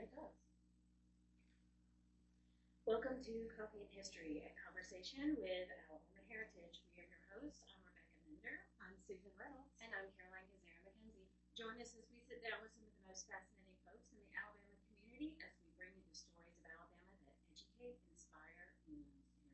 it does. Welcome to Coffee and History, a conversation with Alabama Heritage. We are your hosts. I'm Rebecca Linder. I'm Susan Reynolds. And I'm Caroline Gazera-McKenzie. Join us as we sit down with some of the most fascinating folks in the Alabama community as we bring you the stories of Alabama that educate, inspire, and entertain.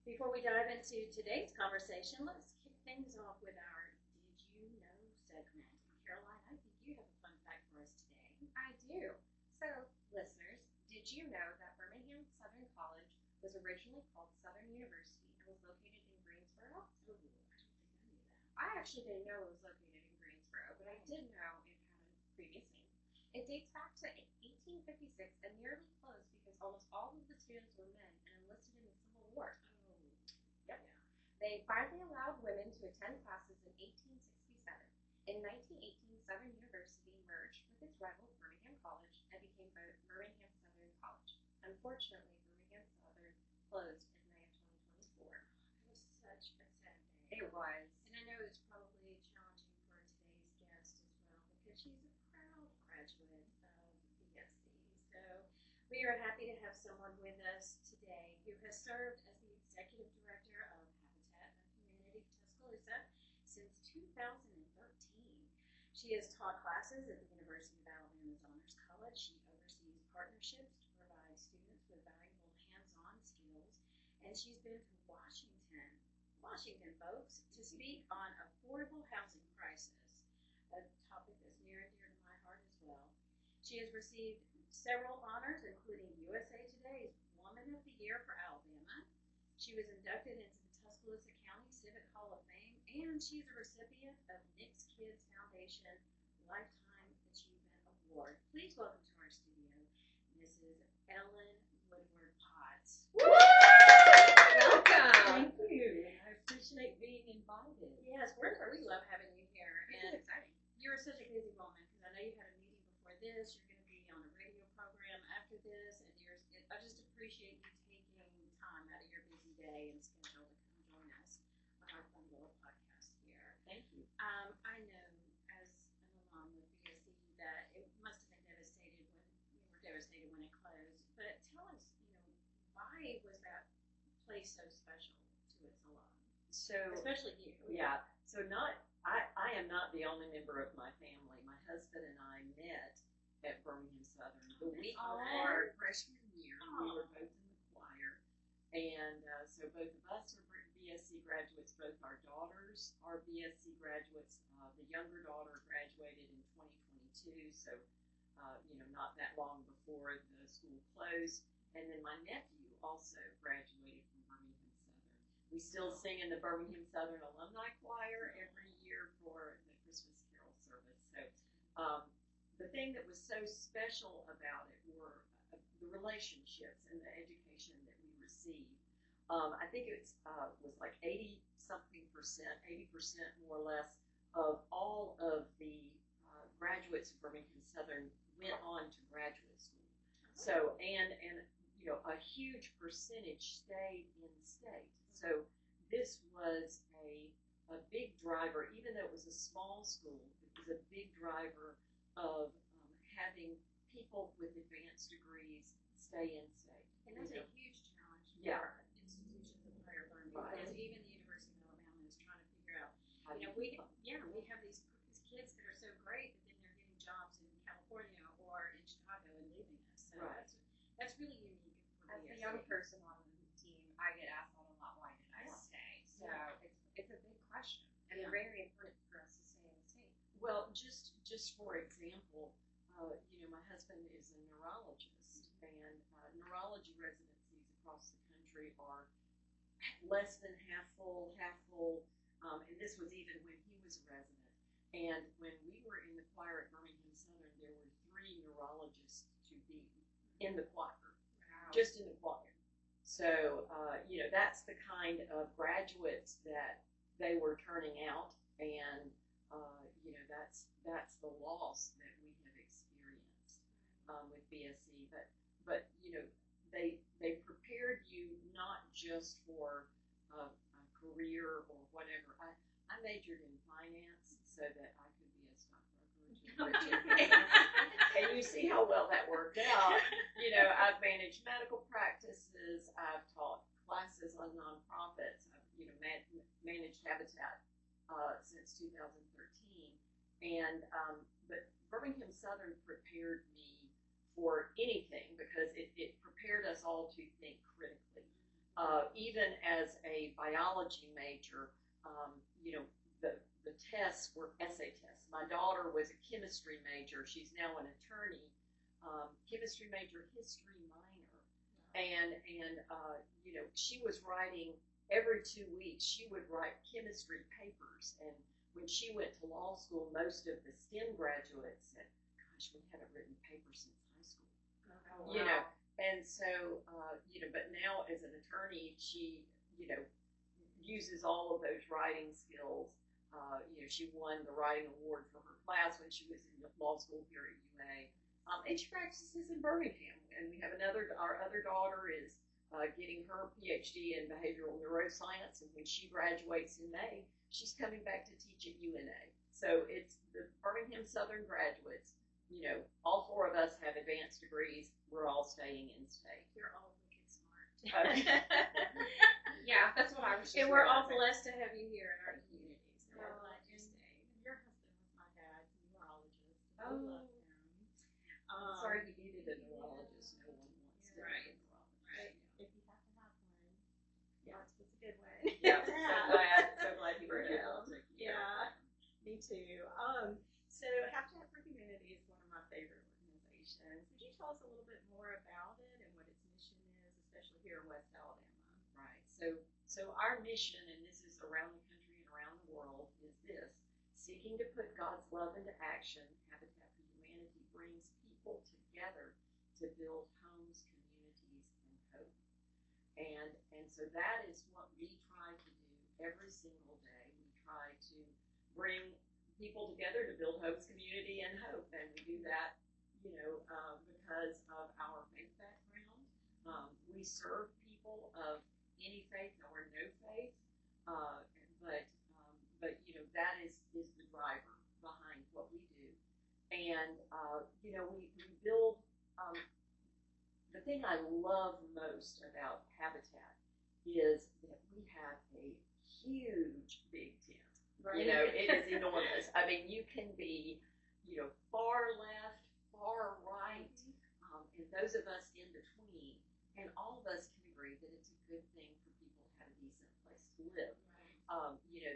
Before we dive into today's conversation, let's kick things off with our Did You Know segment. And Caroline, I think you have a fun fact for us today. I do. So, listeners, did you know that Birmingham-Southern College was originally called Southern University and was located in Greensboro? Oh, I don't think I knew that. I actually didn't know it was located in Greensboro, but I did know it had a previous name. It dates back to 1856 and nearly closed because almost all of the students were men and enlisted in the Civil War. Oh, Yep. yeah. They finally allowed women to attend classes in 1867. In 1918, Southern University merged with its rival Birmingham College and became Birmingham-Southern College. Unfortunately, Birmingham-Southern closed in May of 2024. It was such a sad day. It was. And I know it's probably challenging for today's guest as well because she's a proud graduate of BSc. So we are happy to have someone with us today who has served as the Executive Director of Habitat and Humanity of Tuscaloosa since 2013. She has taught classes at the University of Alabama's Honors College. She oversees partnerships to provide students with valuable hands-on skills. And she's been to Washington, folks, to speak on affordable housing crisis, a topic that's near and dear to my heart as well. She has received several honors, including USA Today's Woman of the Year for Alabama. She was inducted into the Tuscaloosa County Civic Hall of Fame, and she's a recipient of Nick's Kids Foundation Lifetime Achievement Award. Please welcome to our studio, Mrs. Ellen Woodward Potts. Welcome. Thank you. I appreciate being invited. Yes, we love having you here. This And is exciting. you're such a busy woman because I know you had a meeting before this. You're going to be on a radio program after this, and I just appreciate you taking time out of your busy day and schedule to come join us on our fun little podcast here. Thank you. I know as an alum of BSc that it must have been devastated when it closed. But tell us, why was that place so special to its alum? So, Especially you. yeah. So I am not the only member of my family. My husband and I met at Birmingham Southern the week of our freshman year. We were both in the choir. And so both of us are BSc graduates. Both our daughters are BSc graduates. The younger daughter graduated in 2022, so not that long before the school closed. And then my nephew also graduated from Birmingham Southern. We still sing in the Birmingham Southern Alumni Choir every year for the Christmas Carol service. So the thing that was so special about it were the relationships and the education that we received. I think it was like 80-something%, 80% more or less of all of the graduates of Birmingham Southern went on to graduate school. So, and a huge percentage stayed in state. So this was a big driver, even though it was a small school, it was a big driver of having people with advanced degrees stay in state. And that's a huge challenge for Yeah. institutions of higher learning, Right. because even the University of Alabama is trying to figure out, How do you we keep them? have these kids that are so great, but then they're getting jobs in California or in Chicago and leaving us. So Right. that's really unique for As a BSc. young person on the team, I get asked that a lot. Why did I Yeah. stay? So Yeah. it's a big question, and Yeah. very important for us to stay in the state. Well, just for example, my husband is a neurologist, and neurology residencies across the country are less than half full, and this was even when he was a resident. And when we were in the choir at Birmingham Southern, there were 3 neurologists to be in the choir, Wow. just in the choir. So, that's the kind of graduates that they were turning out, and that's the loss that we have experienced with BSc. But they prepared you not just for a career or whatever. I majored in finance so that I could be a stockbroker. And you see how well that worked out. I've managed medical practices. I've taught classes on nonprofits. I've, managed Habitat since 2013. But Birmingham Southern prepared me for anything because it prepared us all to think critically. Even as a biology major, the tests were essay tests. My daughter was a chemistry major. She's now an attorney. Chemistry major, history minor, and she was writing every 2 weeks. She would write chemistry papers, and when she went to law school, most of the STEM graduates said, "Gosh, we haven't written papers since high school." Oh, wow. And so but now as an attorney, she uses all of those writing skills. She won the writing award for her class when she was in law school here at UA. And she practices in Birmingham. And we have our other daughter is getting her PhD in behavioral neuroscience. And when she graduates in May, she's coming back to teach at UNA. So it's the Birmingham Southern graduates. All four of us have advanced degrees. We're all staying in state. You're all wicked smart. Yeah, that's what I was just And we're all realizing. blessed to have you here in our community. So we're Well, glad you and stayed. your husband was my dad's neurologist. Oh. We love him. Sorry you needed a neurologist. No one wants to Right. be a neurologist. Right. If you have to have one, Yeah. yours was a good one. Yeah, so glad you were For able him. to take care of Yeah, me too. So Habitat for Humanity is one of my favorite organizations. Could you tell us a little bit more about it and what its mission is, especially here in West Alabama? Right. So our mission, and this is around the country and around the world, is this: seeking to put God's love into action. Habitat for Humanity brings people together to build homes, communities, and hope. And so that is what we try to do every single day. We try to bring people together to build homes, community, and hope. And we do that, because of our faith background. We serve people of any faith or no faith, but that is the driver behind what we do. And we build. The thing I love most about Habitat is that we have a huge big tent. Right. It is enormous. I mean, you can be, far left, far right, and those of us in between, and all of us can agree that it's a good thing for people to have a decent place to live.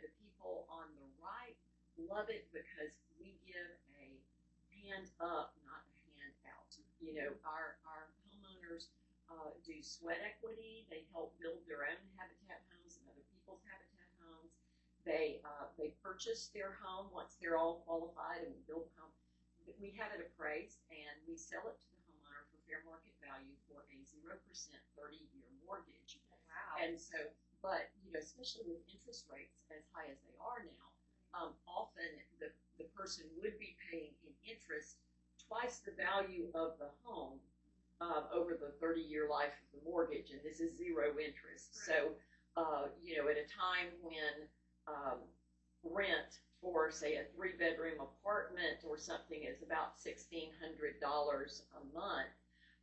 The people on the right love it because we give a hand up, not a hand out. Our homeowners do sweat equity. They help build their own Habitat homes and other people's Habitat homes. They purchase their home once they're all qualified, and we build a home. We have it appraised, and we sell it to the homeowner for fair market value for a 0% 30-year mortgage. Wow. And so, but especially with interest rates as high as they are now, often the person would be paying in interest twice the value of the home over the 30-year life of the mortgage, and this is zero interest. So, at a time when rent for, say, a 3-bedroom apartment or something is about $1,600 a month,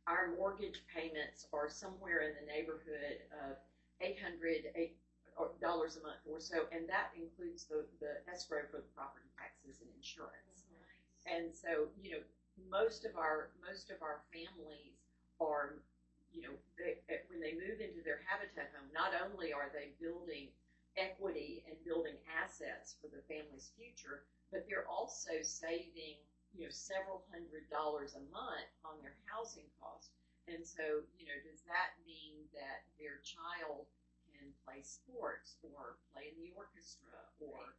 our mortgage payments are somewhere in the neighborhood of $800 a month or so, and that includes the escrow for the property taxes and insurance. And so, most of our families are, when they move into their Habitat home, not only are they building equity and building assets for the family's future, but they're also saving, several $100s a month on their housing costs. And so, does that mean that their child can play sports or play in the orchestra or,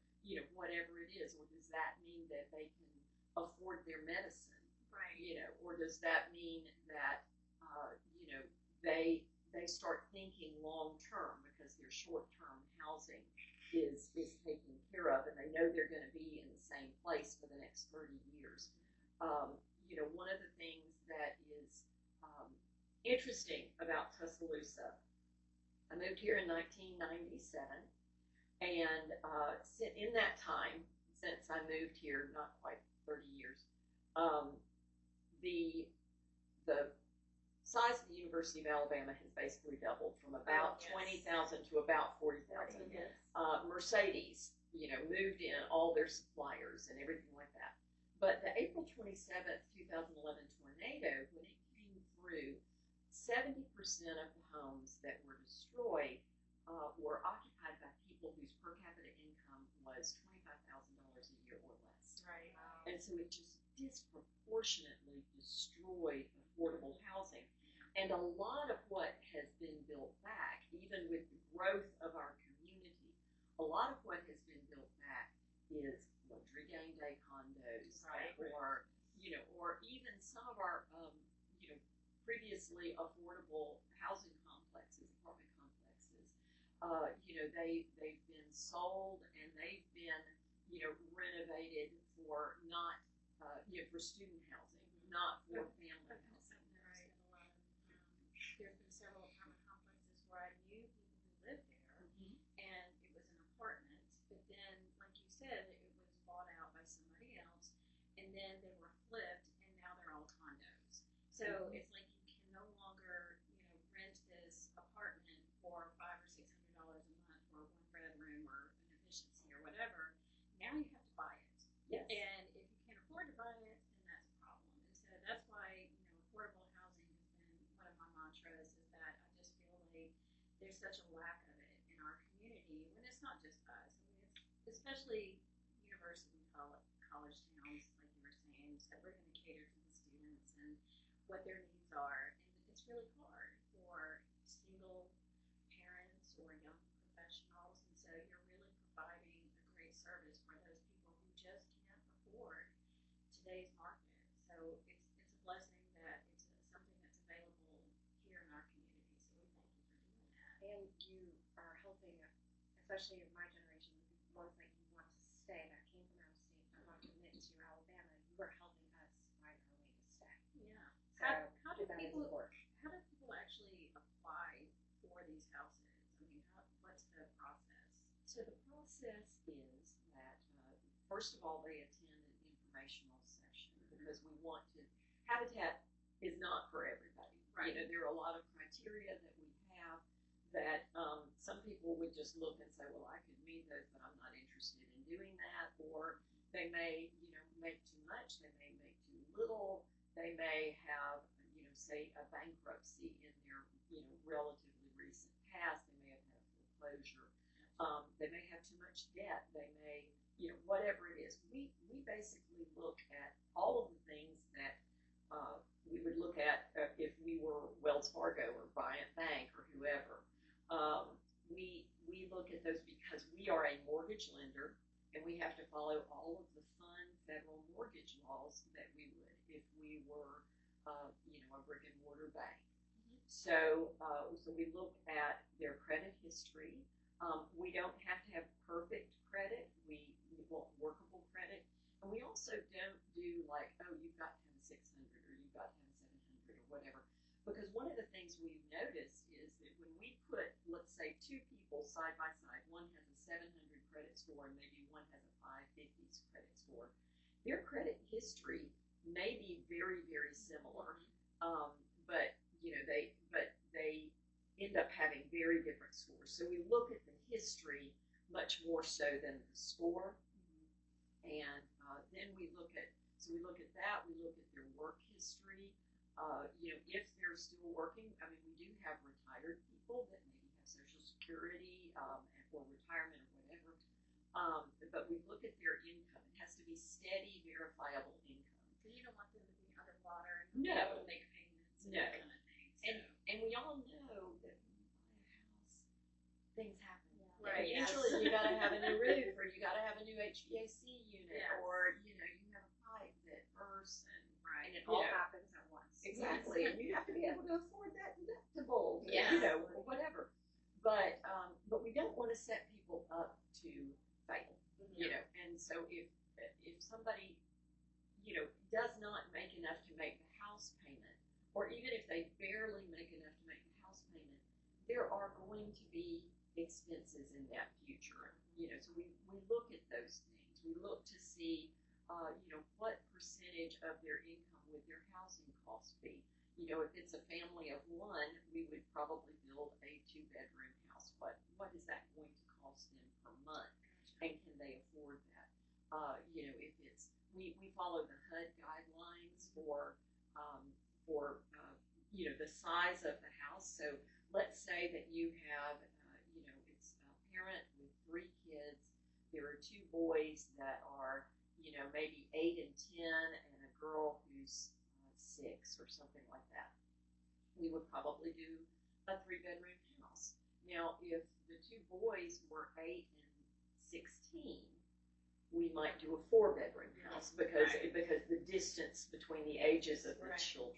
whatever it is? Or does that mean that they can afford their medicine? Right. Or does that mean that, they start thinking long term because their short term housing is taken care of, and they know they're going to be in the same place for the next 30 years. One of the things that is interesting about Tuscaloosa, I moved here in 1997, and in that time, since I moved here, not quite 30 years, the University of Alabama has basically doubled from about 20,000 to about 40,000. Yes. Mercedes, moved in all their suppliers and everything like that. But the April 27th, 2011 tornado, when it came through, 70% of the homes that were destroyed were occupied by people whose per capita income was $25,000 a year or less. Right. And so it just disproportionately destroyed affordable housing. And a lot of what has been built back, even with the growth of our community, a lot of what has been built back is luxury gang day condos, Right. or even some of our, previously affordable housing complexes, apartment complexes. They've been sold and they've been, renovated for not, for student housing, not for family housing. Right. There's been several apartment complexes where I knew people who lived there, and it was an apartment. But then, like you said, it was bought out by somebody else, and then they were flipped, and now they're all condos. So it's like you can no longer, rent this apartment for $500 or $600 a month for a one-bedroom or an efficiency or whatever. Now you have to buy it. Yes. And if you can't afford to buy it, then that's a problem. And so that's why, affordable housing has been one of my mantras, is that I just feel like there's such a lack of it in our community, when it's not just us. I mean, it's especially university college towns, like you were saying, so we're going to cater to the students and what their needs are. And it's really hard for single parents or young professionals. And so you're really providing a great service for those people who just can't afford today's market. So it's a blessing that it's something that's available here in our community. So we thank you for doing that. And you are helping, especially in my generation, the ones that you want to stay, that came from out of state, that want to commit to Alabama, you are helping us find our way to stay. Yeah. So How do that is people important. actually apply for these houses? I mean, what's the process? So the process is that, first of all, they attend an informational session, because we want to, Habitat is not for everybody. Right. There are a lot of criteria that we have that some people would just look and say, well, I could meet those, but I'm not interested in doing that. Or they may, make too much, they may make too little, they may have, say a bankruptcy in their, relatively recent past, they may have had a foreclosure, they may have too much debt, they may, whatever it is. We basically look at all of the things that we would look at if we were Wells Fargo or Bryant Bank or whoever. We look at those because we are a mortgage lender, and we have to follow all of the fun federal mortgage laws that we would if we were, a brick and mortar bank. So we look at their credit history. We don't have to have perfect credit. We want workable credit. And we also don't do like, oh, you've got to have a 600 or you've got to have a 700 or whatever. Because one of the things we've noticed is that when we put, let's say, two people side by side, one has a 700 credit score and maybe one has a 550 credit score, their credit history may be very, very similar, but they end up having very different scores. So we look at the history much more so than the score, and then we look at that. We look at their work history. If they're still working. I mean, we do have retired people that maybe have Social Security or retirement or whatever. But we look at their income. It has to be steady, verifiable income. So you don't want them to be underwater and No. be able to make payments and No. that kind of thing. So. And we all know that when you buy a house, things happen. Yeah. Right. Yes. Eventually, you got to have a new roof, or you got to have a new HVAC unit, Yes. or you have a pipe that bursts, and Right. And it all happens at once. exactly, and you have to be able to afford that deductible, Yes. or whatever. But we don't want to set people up to fail, And so if somebody, does not make enough to make the house payment, or even if they barely make enough to make the house payment, there are going to be expenses in that future. So we look at those things. We look to see, what percentage of their income would their housing costs be. if it's a family of one, we would probably build a 2-bedroom house. What is that going to cost them per month, and can they afford that? If it's we follow the HUD guidelines for the size of the house. So let's say that you have it's a parent with 3 kids. There are 2 boys that are maybe 8 and 10, and a girl who's 6 or something like that. We would probably do a 3-bedroom house. Now, if the 2 boys were 8 and 16, we might do a 4-bedroom house because the distance between the ages of the children.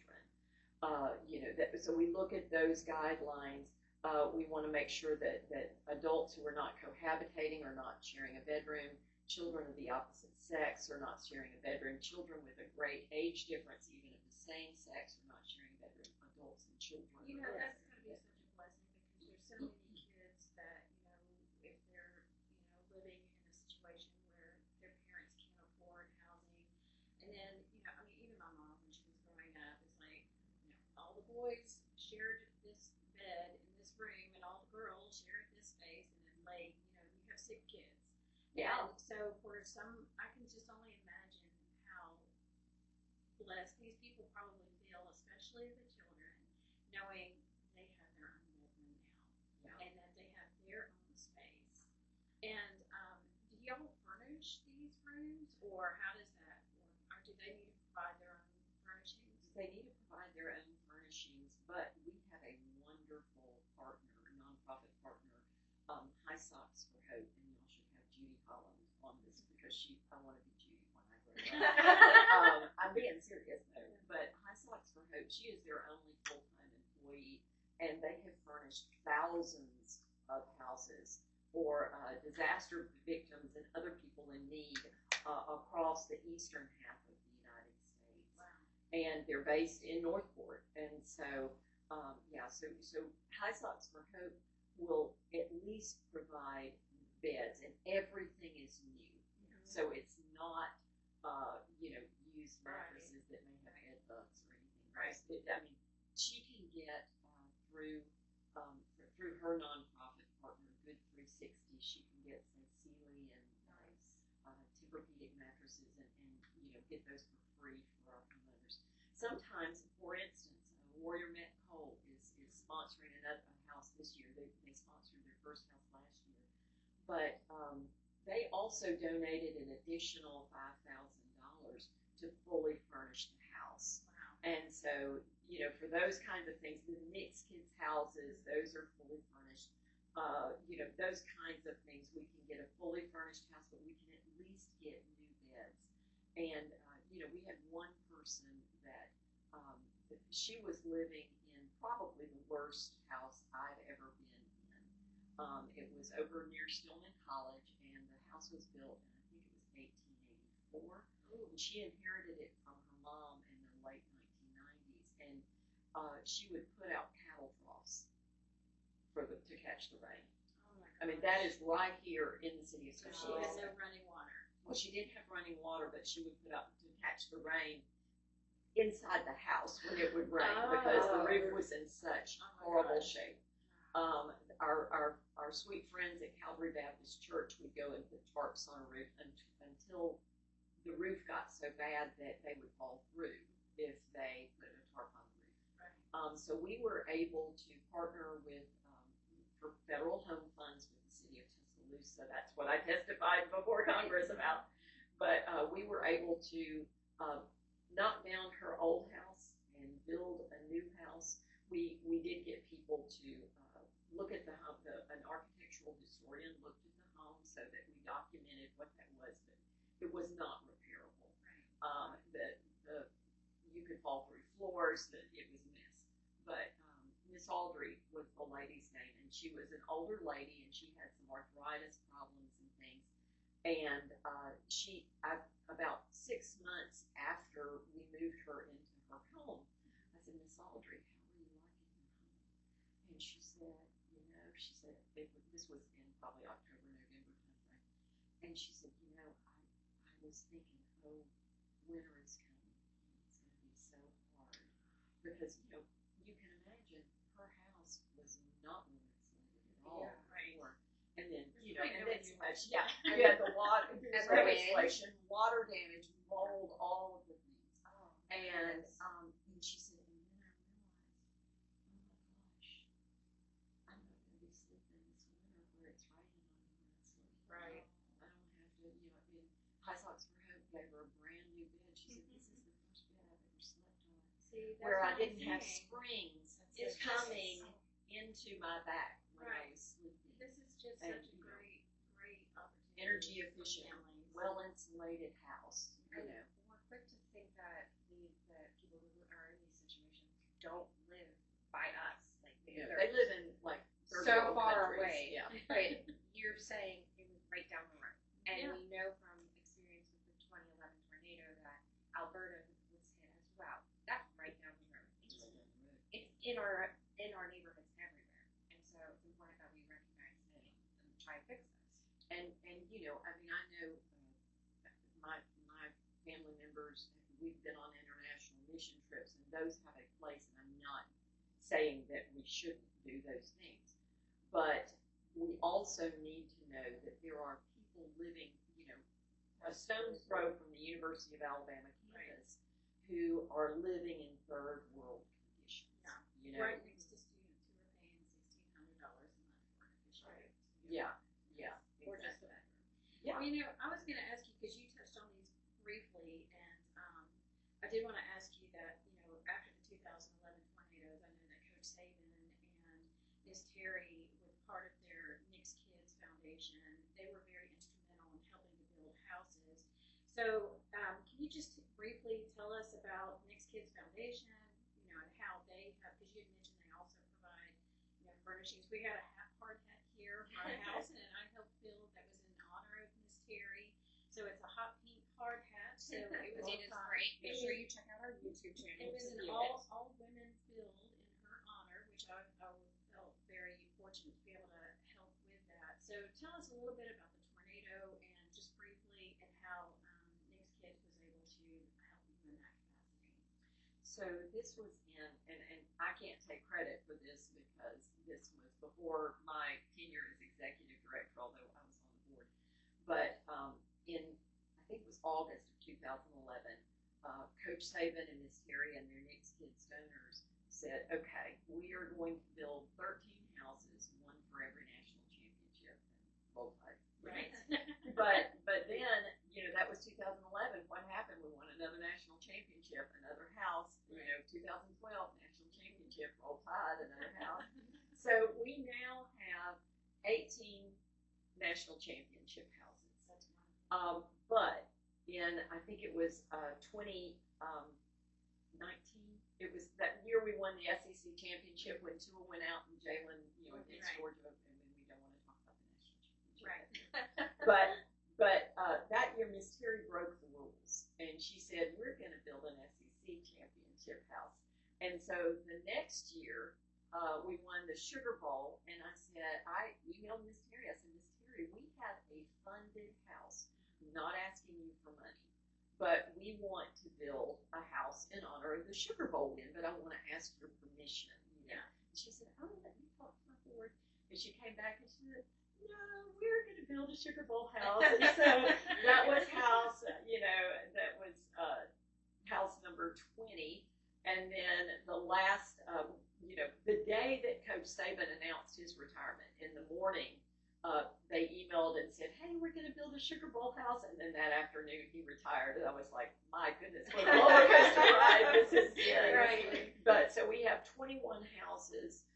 So we look at those guidelines. We want to make sure that adults who are not cohabitating are not sharing a bedroom. Children of the opposite sex are not sharing a bedroom. Children with a great age difference, even of the same sex, are not sharing a bedroom. Adults and children. That's going to be such a blessing because there's so many kids that, if they're, living in a situation where their parents can't afford housing, and then, even my mom when she was growing up, it's like, all the boys shared this bed in this room, and all the girls shared this space, and then you have sick kids. Yeah. And so for some, I can just only imagine how blessed these people probably feel, especially the children, knowing they have their own bedroom now, and that they have their own space. And do y'all furnish these rooms, or how does that work? Or do they need to provide their own furnishings? They need to provide their own furnishings, but we have a wonderful partner, nonprofit partner, High Socks for Hope, and y'all should have Judy Holland on this because I want to be Judy when I grow up. I'm being serious though, but High Socks for Hope, she is their only full-time employee, and they have furnished thousands of houses for disaster victims and other people in need across the eastern half of the United States. Wow. And they're based in Northport, and so so High Socks for Hope will at least provide beds, and everything is new. Mm-hmm. So it's not used mattresses that may have bed bugs or anything. Right. She can get through her nonprofit partner, Good 360. She can get some Sealy and Tempur-Pedic mattresses and get those for free for our homeowners. Sometimes, for instance, Warrior Met Coal is sponsoring a house this year. They sponsored their first house last year, but they also donated an additional $5,000 to fully furnish the house. Wow. And so, for those kinds of things, the Knicks kids' houses, those are fully furnished. Those kinds of things, we can get a fully furnished house, but we can at least get new beds. And we had one person that she was living in probably the worst house I've ever been in. It was over near Stillman College, and the house was built in, I think it was 1884. And she inherited it from her mom in the late 1990s, and she would put out cattle troughs to catch the rain. Oh my gosh. That is right here in the city of So Tuscaloosa. she had no running water. Well, she did have running water, but she would put out to catch the rain inside the house when it would rain because the roof was in such horrible shape. Our sweet friends at Calvary Baptist Church would go and put tarps on a roof until the roof got so bad that they would fall through if they put a tarp on the roof. Right. So we were able to partner with for federal home funds with the city of Tuscaloosa. That's what I testified before Congress about. But we were able to knock down her old house and build a new house. We did get people to look at the home. An architectural historian looked at the home so that we documented what that was, but it was not repairable. Right. You could fall through floors. It was a mess. But Miss Aldry was the lady's name, and she was an older lady, and she had some arthritis problems and things. And about 6 months after we moved her into her home, I said, Miss Aldry, how are you liking your home? And she said, this was in probably October, November timeframe. And she said, I was thinking, winter is coming, and it's going to be so hard because, you know, you can imagine her house was not women's at all Yeah, right. before. And then, you know, Right, and no, then it's you had, you had the water, And the the legislation, water damage, mold, all of the things. Oh, And she said, and then I realized, oh my gosh, I'm not going to be sleeping this winter where it's raining on me when I sleep. Right. I don't have to, you know, I mean, High Socks for Hope gave her a brand new bed. She said, this is the first bed I've ever slept on. See, that's Where I what I'm didn't have saying. springs It's coming into my back when I Right. was sleeping. This is just And, such a you know, great opportunity. Energy for efficient, families. well insulated house, you know. we're quick to think that that people who are in these situations don't live by us. Like You know, they're they live in like third so world far countries. away. Yeah. But you're saying it was right down the road. And Yeah. we know from experience with the 2011 tornado that Alberta was hit as well. That's right down the road. It's in our neighborhoods everywhere. And so it's important that we recognize it and try to fix this. And you know, I mean, I know my family members. We've been on international mission trips, and those have a place. And I'm not saying that we shouldn't do those things, but we also need to know that there are people living, you know, a stone's throw from the University of Alabama campus who are living in third world conditions. Yeah. You know, Right next to students who are paying $1,600 a month for an official. Right. yeah, yeah, Or just exactly. that. Yeah. Well, you know, I was going to ask you, because you touched on these briefly, and I did want to ask you that, you know, after the 2011 tornadoes, I know that Coach Saban and Miss Terry, with part of their Nick's Kids Foundation, they were very instrumental in helping to build houses. So, can you just briefly tell us about Nick's Kids Foundation, you know, and how they have, because you had mentioned they also provide, you know, furnishings. We had a hard hat here for our house, and I helped build that was in honor of Miss Terry. So it's a hot pink hard hat. So it was It is great. Make sure you check out our YouTube channel. It was to an view all women's build in her honor, which I felt very fortunate to be able to help with that. So tell us a little bit about the tornado and just briefly, and how Nick's Kids was able to help you in that capacity. So this was and I can't take credit for this because this was before my tenure as executive director, although I was on the board. But in, I think it was August of 2011, Coach Saban and Miss Terry and their Nick's Kids donors said, okay, we are going to build 13 houses, one for every national championship, and both sides. Right. But then, you know, that was 2011. What happened? We won another national championship, another house. You know, 2012 national championship, Roll Tide, another house. So we now have 18 national championship houses. That's wonderful. But in, I think it was 2019, it was that year we won the SEC championship when Tua went out and Jalen, you know, against Right. Georgia, and then we don't want to talk about the national championship. Right. But that year, Miss Terry broke the rules, and she said, we're going to build an SEC championship house. And so the next year, we won the Sugar Bowl, and I emailed Miss Terry. I said, Miss Terry, we have a funded house, not asking you for money, but we want to build a house in honor of the Sugar Bowl win, but I want to ask your permission. You know? Yeah. And she said, oh, let me talk to my board. And she came back and she said, no, we're going to build a Sugar Bowl house. And so that was house, you know, that was house number 20. And then the last, you know, the day that Coach Saban announced his retirement, in the morning, they emailed and said, hey, we're going to build a Sugar Bowl house. And then that afternoon he retired. And I was like, my goodness, what a roller coaster ride this is. Right. But so we have 21 houses,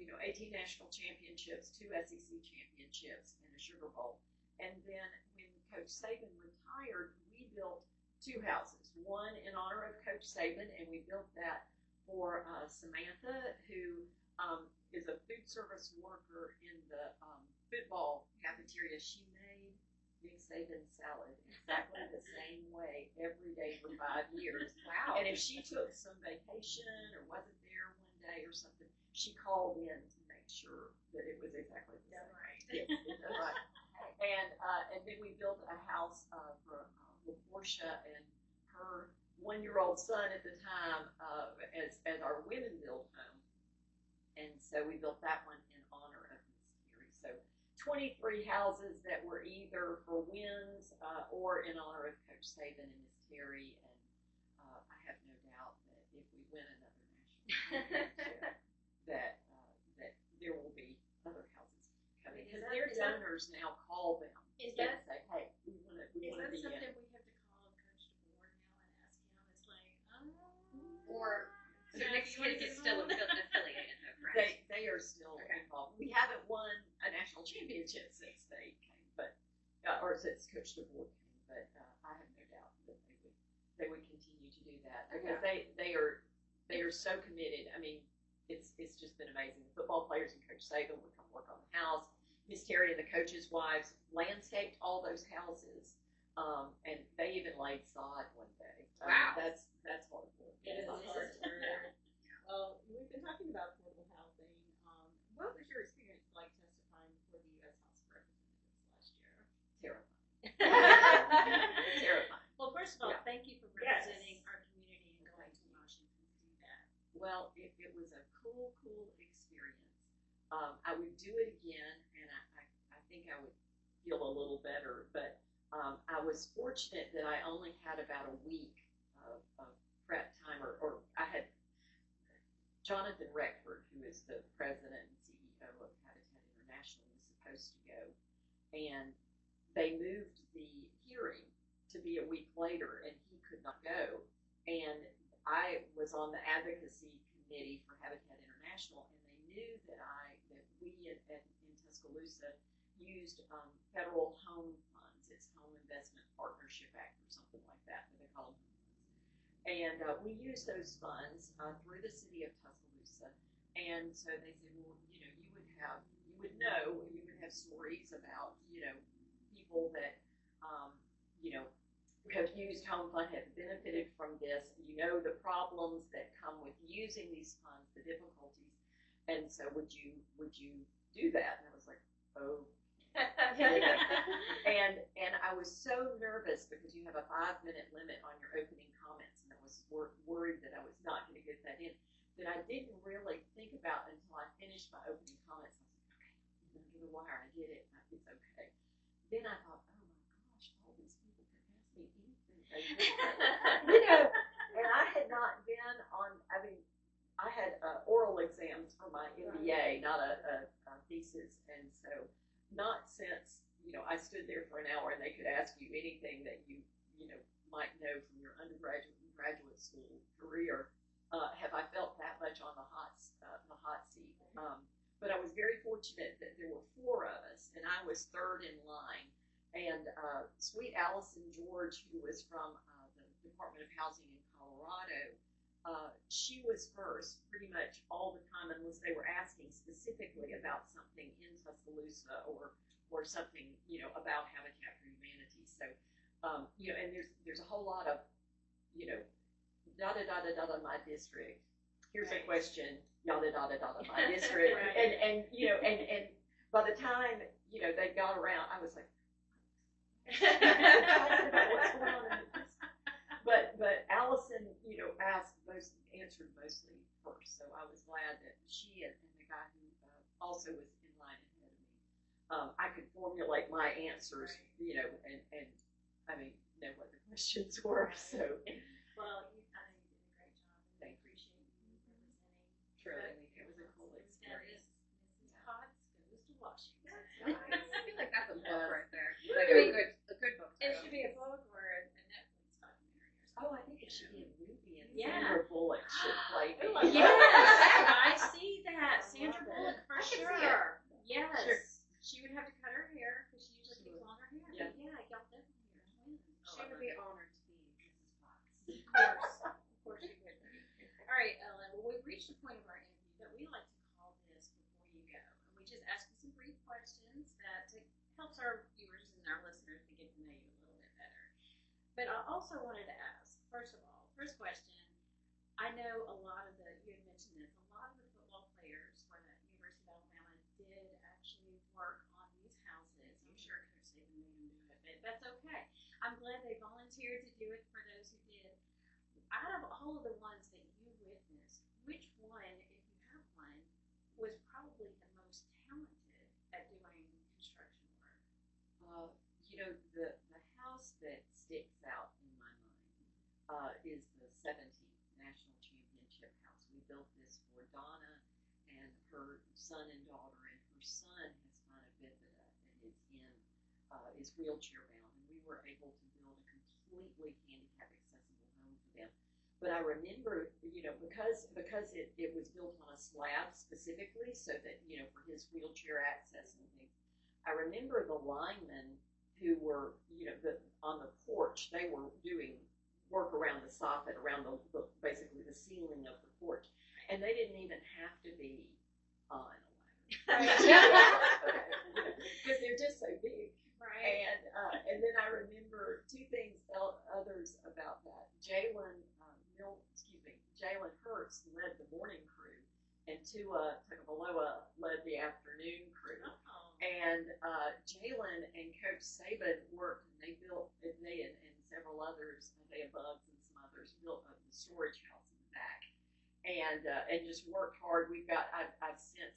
you know, 18 national championships, 2 SEC championships, and a Sugar Bowl. And then when Coach Saban retired, we built 2 houses. One in honor of Coach Saban, and we built that for Samantha, who is a food service worker in the football cafeteria. She made Nick Saban's salad exactly the same way every day for 5 years. Wow. And if she took some vacation or wasn't there one day or something, she called in to make sure that it was exactly the same. Right. Yes, that's right. And then we built a house for LaPortia and her 1-year-old son at the time as our women build home. And so we built that one in honor of Miss Terry. So 23 houses that were either for wins or in honor of Coach Saban and Miss Terry. And I have no doubt that if we win another national championship, that there will be other houses coming. Because their donors now call them and say, hey, we want to be in. Is that something we have to call Coach DeBoer now and ask him? It's like, Or so Nick's kids is still affiliated, though, correct? They are still involved. We haven't won a national championship since they came, but or since Coach DeBoer came. But I have no doubt that they would continue to do that because they are so committed. I mean, it's just been amazing. The football players and Coach Saban would come work on the house. Miss Terry and the coaches' wives landscaped all those houses, and they even laid sod one day. Wow, that's hard work. It is hard work. Well, we've been talking about affordable housing. What was your experience like testifying before the U.S. House of Representatives last year? Terrifying. Terrifying. Well, first of all, thank you for representing our community and going to Washington to do that. Well, it was a cool experience. I would do it again, and I think I would feel a little better. But I was fortunate that I only had about a week of prep time, or I had Jonathan Reckford, who is the president and CEO of Habitat International, was supposed to go, and they moved the hearing to be a week later, and he could not go. And I was on the advocacy committee for Habitat International, and they knew that we in Tuscaloosa used federal home funds. It's Home Investment Partnership Act or something like that, but they call them home funds. And we used those funds through the city of Tuscaloosa. And so they said, well, you would have stories about, people that, have used home fund, have benefited from this, the problems that come with using these funds, the difficulties. And so would you do that? And I was like, oh. and I was so nervous because you have a 5-minute limit on your opening comments, and I was worried that I was not going to get that in, that I didn't really think about until I finished my opening comments. I was like, okay, I'm under the wire, I get it, it's okay. Then I thought, oh my gosh, all these people can ask me anything. And I had not been on, I had oral exams for my MBA, not a thesis, and so not since, I stood there for an hour and they could ask you anything that you might know from your undergraduate and graduate school career, have I felt that much on the hot seat. But I was very fortunate that there were 4 of us, and I was third in line. And sweet Allison George, who was from the Department of Housing in Colorado, she was first pretty much all the time, unless they were asking specifically about something in Tuscaloosa or something, about Habitat for Humanity. So, and there's a whole lot of, my district. Here's a question, my district. Right. And by the time, they got around, I was like, what's going on in this? But Allison, answered mostly first, so I was glad that she and the guy who also was in line ahead of me, I could formulate my answers, and know what the questions were. So, well, I think you did a great job. I appreciate you representing. Truly, it was a cool experience. Mrs. Potts goes to Washington. I feel like that's a book right there. Like a good book. It should be a book or a Netflix documentary or something. Oh, I think it should be a movie, and Yeah. Sandra Bullock should play me. Yes, I see that. Sandra Bullock for I can see sure. Yes. Sure. She would have to cut her hair because she usually keeps long her hair. Yeah. But yeah, y'all definitely are twins. She would be honored to be Mrs. Potts. Of course she would. All right, Ellen. Well, we've reached the point of our interview that we like to call this Before You Go. And we just ask you some brief questions that helps our viewers and our listeners to get to know you a little bit better. But I also wanted to ask, first of all, first question, I know you had mentioned this, a lot of the football players for the University of Alabama did actually work on these houses. I'm sure Coach Saban made them do it, but that's okay. I'm glad they volunteered to do it for those who did. out of all of the ones that you witnessed, which one, if you have one, was probably the most talented at doing construction work? The house that sticks out in my mind is the 17th National Championship house. We built this for Donna and her son and daughter, and her son has spina bifida and is wheelchair bound, and we were able to build a completely handicap accessible home for them. But I remember, because it was built on a slab specifically so that, for his wheelchair access and things, I remember the linemen who were, on the porch, they were doing work around the soffit, around basically the ceiling of the porch. And they didn't even have to be on a ladder. Because they're just so big. Right. And then I remember two things others about that. Jalen Hurts led the morning crew, and Tua Tagovailoa led the afternoon crew. Oh. And Jalen and Coach Saban worked, and they built, and several others, they had Bugs and some others, built the storage house in the back, and just worked hard. I've sent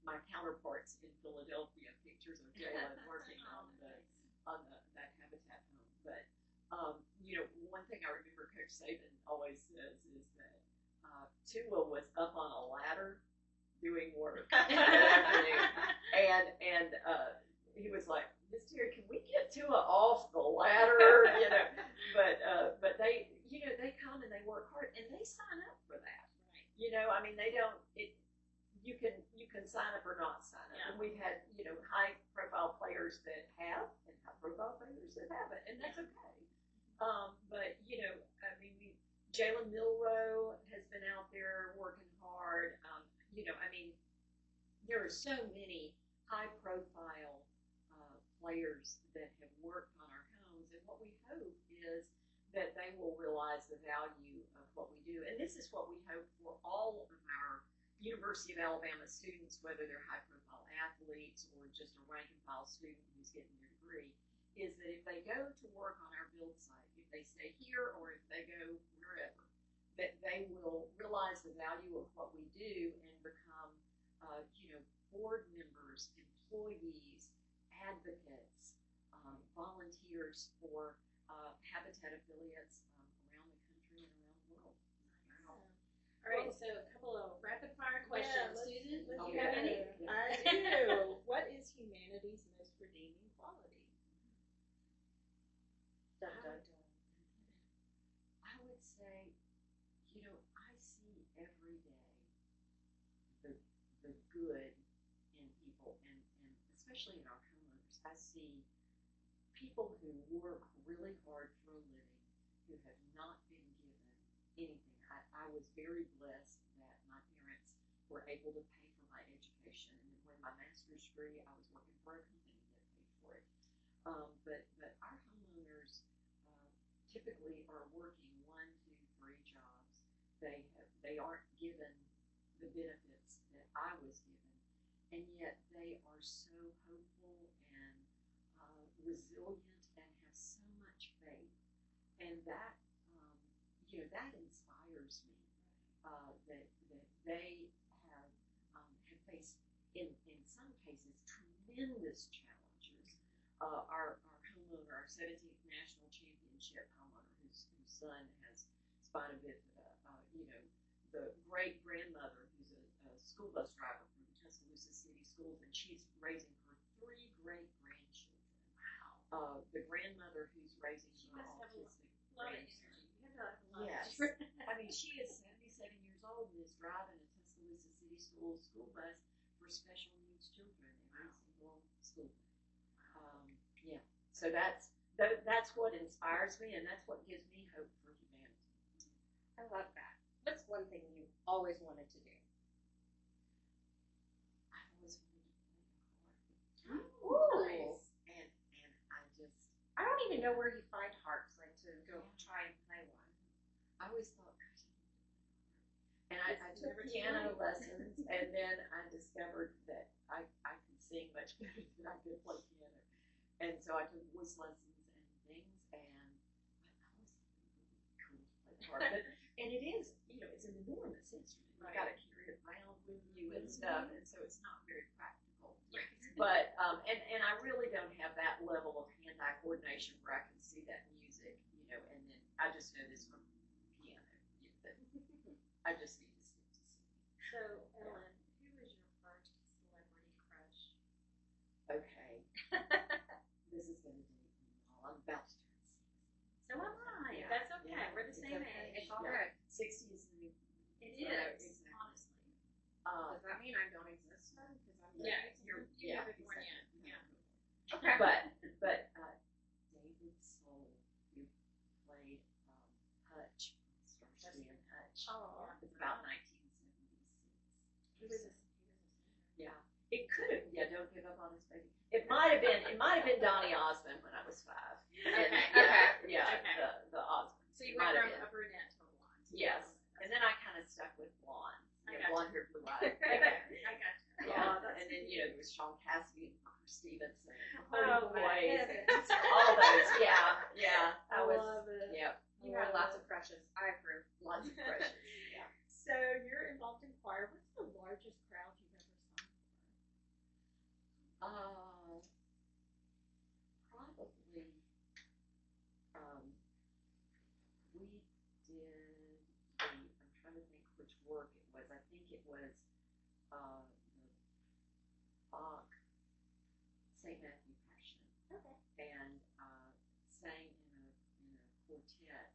my counterparts in Philadelphia pictures of Jalen working on that Habitat home. But one thing I remember Coach Saban always says is that Tua was up on a ladder doing work that afternoon, and he was like, "Miss Terry, can we get Tua off the ladder?" But they come and they work hard and they sign up for that. Right. They don't. You can sign up or not sign up, and we've had high profile players that have and high profile players that haven't, and that's okay. But Jalen Milroe has been out there working hard. There are so many high-profile players that have worked on our homes, and what we hope is that they will realize the value of what we do. And this is what we hope for all of our University of Alabama students, whether they're high-profile athletes or just a rank-and-file student who's getting their degree, is that if they go to work on our build site, if they stay here or if they go wherever, that they will realize the value of what we do and become, board members, employees, advocates, volunteers for Habitat affiliates around the country and around the world. Wow. All right, so a couple of rapid fire questions. Susan, do you Okay. have any? I do. What is humanity's most redeeming quality? Dun, dun, dun. I would say, I see every day the good in people, and especially in our homeowners. I see people who work really hard for a living who have not been given anything. I was very blessed that my parents were able to pay for my education, and when my master's degree, I was working for a company that paid for it. But our homeowners typically are working 1, 2, 3 jobs. They aren't given the benefits that I was given, and yet they are so hopeful and resilient and have so much faith, and that that inspires me. That they have faced in some cases tremendous challenges. Our homeowner, our 17th National Championship homeowner, whose son has spina bifida, the great grandmother who's a school bus driver from Tuscaloosa City Schools, and she's raising her 3 great grandchildren. Wow. The grandmother who's raising her autistic grandson. Yes. She is 77 years old and is driving a Tuscaloosa City Schools school bus for special needs children every single school day. So that's what inspires me, and that's what gives me hope for humanity. I love that. What's one thing you always wanted to do? I always wanted to play the harp. Ooh. Nice. And I don't even know where you find harps, like to go try and play one. I always thought, gosh, and I took piano lessons, and then I discovered that I could sing much better than I could play piano. And so I took voice lessons and things, and I always thought it would be cool to play the guitar. And it is, it's an enormous instrument. You've got to carry it around with you and stuff, and so it's not very practical. But and I really don't have that level of hand-eye coordination where I can see that music, and then I just know this from piano. I just need to stick to singing. So, Ellen, who was your first celebrity crush? Okay. This is going to date me all. I'm about to turn 60. So am I. Yeah. That's okay. Yeah. We're the It's same okay. age. It's all good. 60 is the new. It So, is, exactly. honestly. Does that mean I don't exist then? Because I'm Yeah, you're you yeah, haven't born yet. exactly. Yeah. okay. But David Soul, who played Hutch, Starsky and Hutch. Oh, It's about 1976. he was a Yeah. It could have. Yeah. Don't give up on us, baby. It might have been. It might have been Donny Osmond when I was 5. And, Okay. Yeah. Okay. The Osmond. So you It might went have from been. a brunette to a blonde. Yes. And then I kind of stuck with blonde. I Yeah, got blonde hair, blue eyes. Okay, I got you. Yeah. Oh, that's And then there was Sean Cassidy and Parker Stevenson. Oh, my Boys. heavens. All those. Yeah. I was. love it. Yeah. You had lots of crushes. I approve. Lots of pressures. Yeah. So you're involved in choir. What's the largest crowd you've ever sung for? Probably. We did. I'm trying to think which work it was. I think it was the Bach St. Matthew Passion. Okay. And sang in a quartet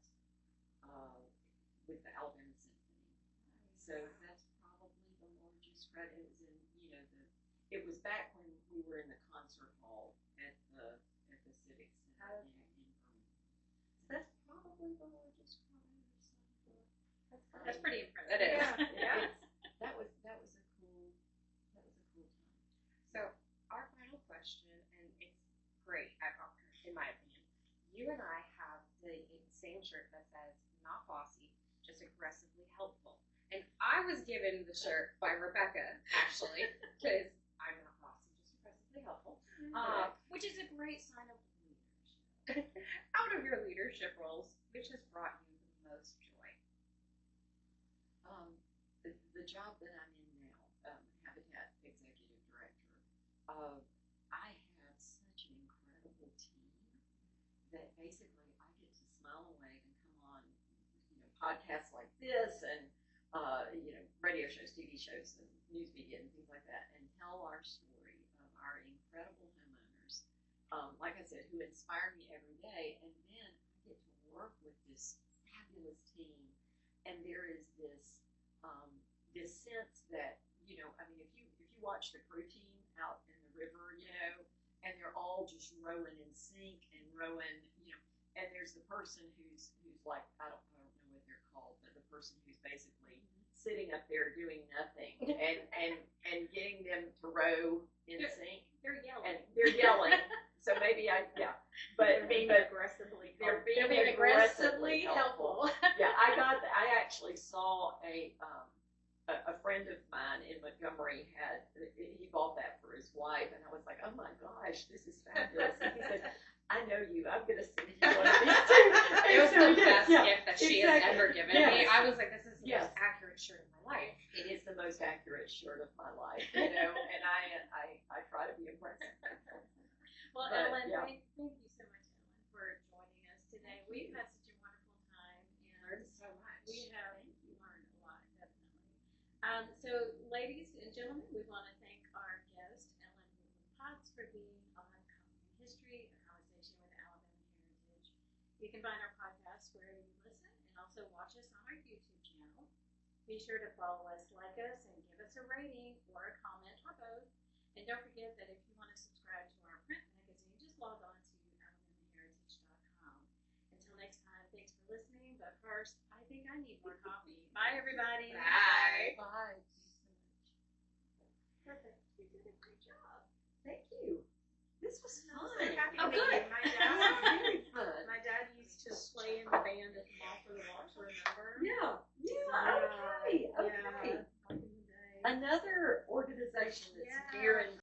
with the Alabama Symphony. So that's probably the largest crowd. It was it was back when we were in the concert hall at the Civic Center in Birmingham. So that's probably the largest crowd I've ever sung for. That's pretty impressive. It is. Yeah. That was a cool time. So our final question, and it's great, in my opinion. You and I have the same shirt that says "Not bossy, just aggressively helpful," and I was given the shirt by Rebecca actually because I'm not bossy, just aggressively helpful. Which is a great sign of Leadership. Out of your leadership roles, which has brought you the most joy? The job that I'm in now, Habitat Executive Director, I have such an incredible team that basically I get to smile away and come on, podcasts like this and, radio shows, TV shows, and news media and things like that, and tell our story of our incredible homeowners, like I said, who inspire me every day, and then I get to work with this fabulous team, and there is this sense that, if you watch the crew team out in the river, and they're all just rowing in sync and rowing, and there's the person who's like, I don't know what they're called, but the person who's basically sitting up there doing nothing and getting them to row in sync. They're yelling. And they're yelling. So maybe but being aggressively they're helpful. being aggressively helpful. Yeah, I actually saw a friend of mine in Montgomery he bought that for his wife, and I was like, oh my gosh, this is fabulous. And he said, I know you. I'm going to send you one of these too. It was the best gift that she has ever given me. Yes. I was like, this is the Yes. most accurate shirt of my life. It is the most accurate shirt of my life, and I try to be impressive. Well, But, Ellen, yeah. thank you so much, Ellen, for joining us today. We've had such a wonderful time, and So much. we have learned a lot, definitely. So, ladies and gentlemen, we want to thank our guest, Ellen Woodward Potts, for being on Common History, a conversation with Alabama Heritage. You can find our podcast wherever you listen, and also watch us on our YouTube channel. Be sure to follow us, like us, and give us a rating or a comment or both. And don't forget that if you want to subscribe to our print magazine, just log on to alabamaheritage.com. Until next time, thanks for listening. But first, I think I need more coffee. Bye, everybody. Bye. Bye.